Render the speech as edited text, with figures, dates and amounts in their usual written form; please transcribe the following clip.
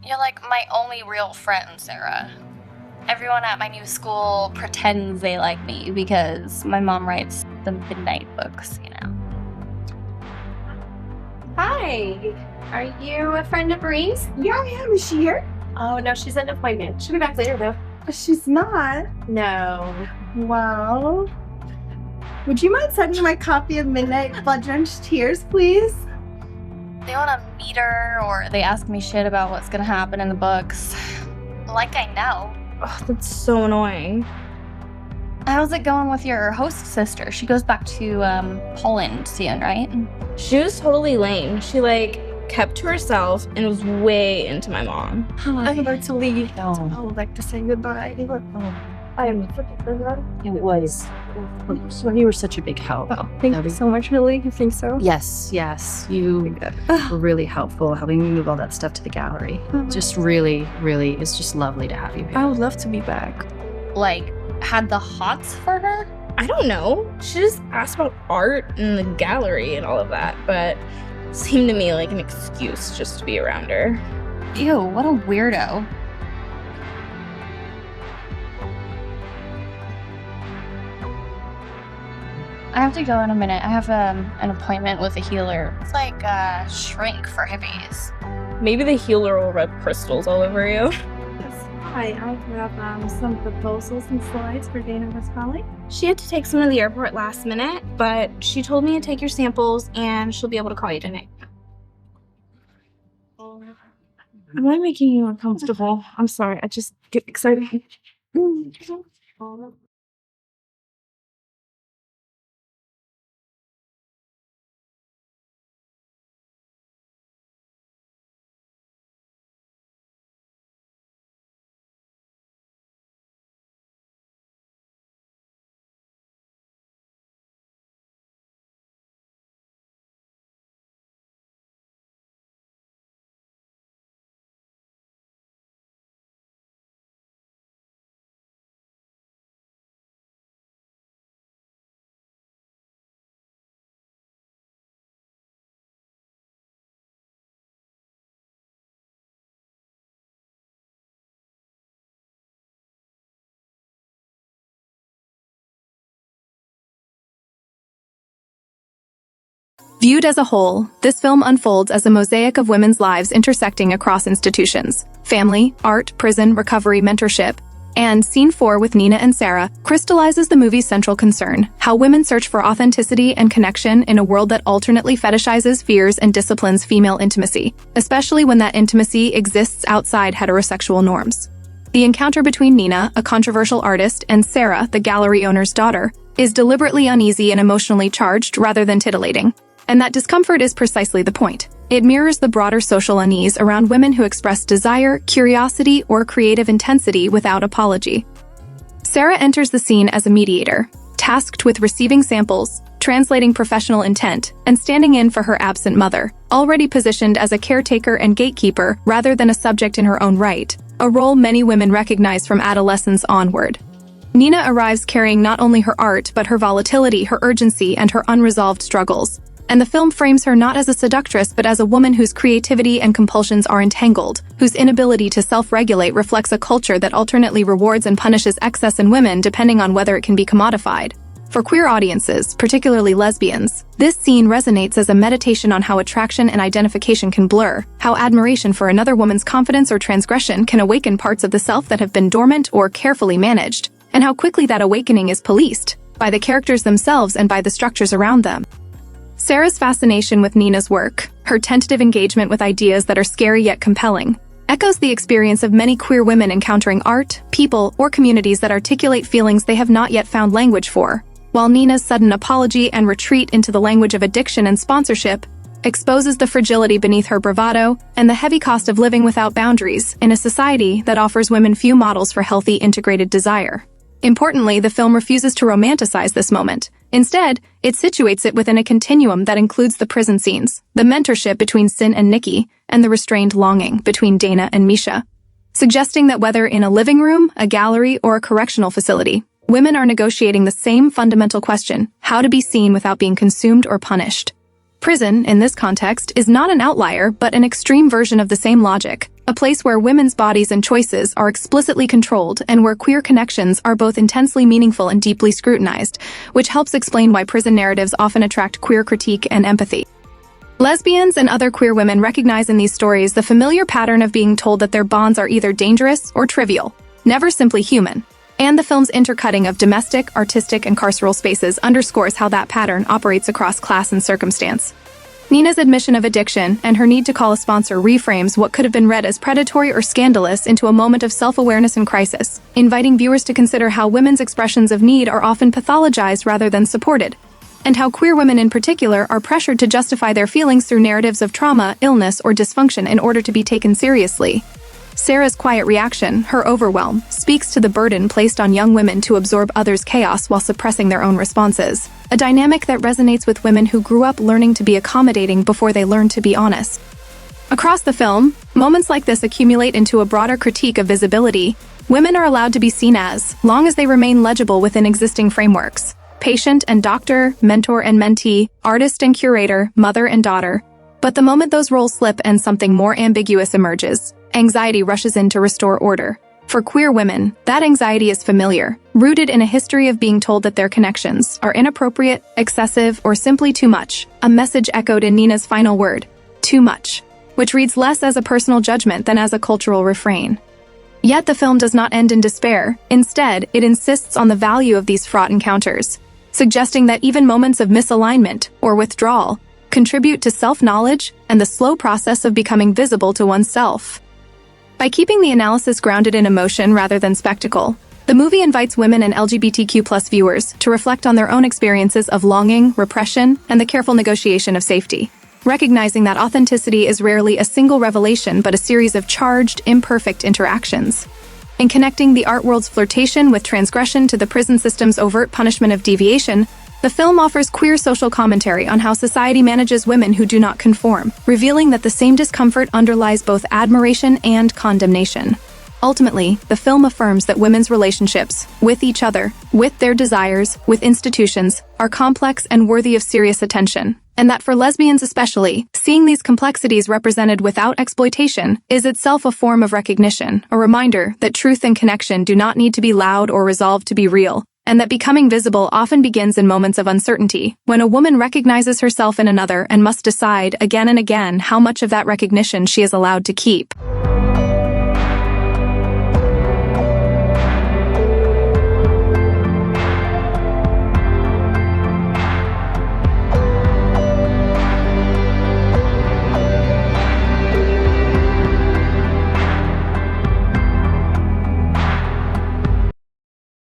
You're like my only real friend, Sara. Everyone at my new school pretends they like me because my mom writes the midnight books, you know. Hi. Are you a friend of Marie's? Yeah, I am. Is she here? Oh, no, she's at an appointment. She'll be back later, though. She's not. No. Well, would you mind sending my copy of Midnight Blood-Drenched Tears, please? They want to meet her, or they ask me shit about what's gonna happen in the books. Like I know. Oh, that's so annoying. How's it going with your host sister? She goes back to Poland soon, right? She was totally lame. She, kept to herself and was way into my mom. I'm about to leave. Oh. I would like to say goodbye. It was. So you were such a big help. Oh, thank you so much, Lily. You think so? Yes. You were really helpful helping me move all that stuff to the gallery. Just really, it's just lovely to have you here. I would love to be back. Had the hots for her? I don't know. She just asked about art and the gallery and all of that, but seemed to me like an excuse just to be around her. Ew, what a weirdo. I have to go in a minute. I have an appointment with a healer. It's like a shrink for hippies. Maybe the healer will rub crystals all over you. Hi, I have some proposals and slides for Dana Pasquale. She had to take some to the airport last minute, but she told me to take your samples and she'll be able to call you tonight. Am I making you uncomfortable? I'm sorry, I just get excited. Viewed as a whole, this film unfolds as a mosaic of women's lives intersecting across institutions: family, art, prison, recovery, mentorship. And Scene 4 with Nina and Sara crystallizes the movie's central concern: how women search for authenticity and connection in a world that alternately fetishizes, fears, and disciplines female intimacy, especially when that intimacy exists outside heterosexual norms. The encounter between Nina, a controversial artist, and Sara, the gallery owner's daughter, is deliberately uneasy and emotionally charged rather than titillating. And that discomfort is precisely the point. It mirrors the broader social unease around women who express desire, curiosity, or creative intensity without apology. Sara enters the scene as a mediator, tasked with receiving samples, translating professional intent, and standing in for her absent mother, already positioned as a caretaker and gatekeeper rather than a subject in her own right, a role many women recognize from adolescence onward. Nina arrives carrying not only her art, but her volatility, her urgency, and her unresolved struggles. And the film frames her not as a seductress, but as a woman whose creativity and compulsions are entangled, whose inability to self-regulate reflects a culture that alternately rewards and punishes excess in women depending on whether it can be commodified. For queer audiences, particularly lesbians, this scene resonates as a meditation on how attraction and identification can blur, how admiration for another woman's confidence or transgression can awaken parts of the self that have been dormant or carefully managed, and how quickly that awakening is policed, by the characters themselves and by the structures around them. Sara's fascination with Nina's work, her tentative engagement with ideas that are scary yet compelling, echoes the experience of many queer women encountering art, people, or communities that articulate feelings they have not yet found language for, while Nina's sudden apology and retreat into the language of addiction and sponsorship exposes the fragility beneath her bravado and the heavy cost of living without boundaries in a society that offers women few models for healthy, integrated desire. Importantly, the film refuses to romanticize this moment. Instead, it situates it within a continuum that includes the prison scenes, the mentorship between Sin and Nikki, and the restrained longing between Dana and Misha, suggesting that whether in a living room, a gallery, or a correctional facility, women are negotiating the same fundamental question: how to be seen without being consumed or punished. Prison, in this context, is not an outlier, but an extreme version of the same logic, a place where women's bodies and choices are explicitly controlled and where queer connections are both intensely meaningful and deeply scrutinized, which helps explain why prison narratives often attract queer critique and empathy. Lesbians and other queer women recognize in these stories the familiar pattern of being told that their bonds are either dangerous or trivial, never simply human. And the film's intercutting of domestic, artistic, and carceral spaces underscores how that pattern operates across class and circumstance. Nina's admission of addiction and her need to call a sponsor reframes what could have been read as predatory or scandalous into a moment of self-awareness and crisis, inviting viewers to consider how women's expressions of need are often pathologized rather than supported, and how queer women in particular are pressured to justify their feelings through narratives of trauma, illness, or dysfunction in order to be taken seriously. Sara's quiet reaction, her overwhelm, speaks to the burden placed on young women to absorb others' chaos while suppressing their own responses, a dynamic that resonates with women who grew up learning to be accommodating before they learned to be honest. Across the film, moments like this accumulate into a broader critique of visibility. Women are allowed to be seen as long as they remain legible within existing frameworks. Patient and doctor, mentor and mentee, artist and curator, mother and daughter. But the moment those roles slip and something more ambiguous emerges, anxiety rushes in to restore order. For queer women, that anxiety is familiar, rooted in a history of being told that their connections are inappropriate, excessive, or simply too much, a message echoed in Nina's final word, too much, which reads less as a personal judgment than as a cultural refrain. Yet the film does not end in despair. Instead, it insists on the value of these fraught encounters, suggesting that even moments of misalignment or withdrawal contribute to self-knowledge and the slow process of becoming visible to oneself. By keeping the analysis grounded in emotion rather than spectacle, the movie invites women and LGBTQ+ viewers to reflect on their own experiences of longing, repression, and the careful negotiation of safety, recognizing that authenticity is rarely a single revelation but a series of charged, imperfect interactions. In connecting the art world's flirtation with transgression to the prison system's overt punishment of deviation, the film offers queer social commentary on how society manages women who do not conform, revealing that the same discomfort underlies both admiration and condemnation. Ultimately, the film affirms that women's relationships, with each other, with their desires, with institutions, are complex and worthy of serious attention, and that for lesbians especially, seeing these complexities represented without exploitation is itself a form of recognition, a reminder that truth and connection do not need to be loud or resolved to be real, and that becoming visible often begins in moments of uncertainty, when a woman recognizes herself in another and must decide again and again how much of that recognition she is allowed to keep.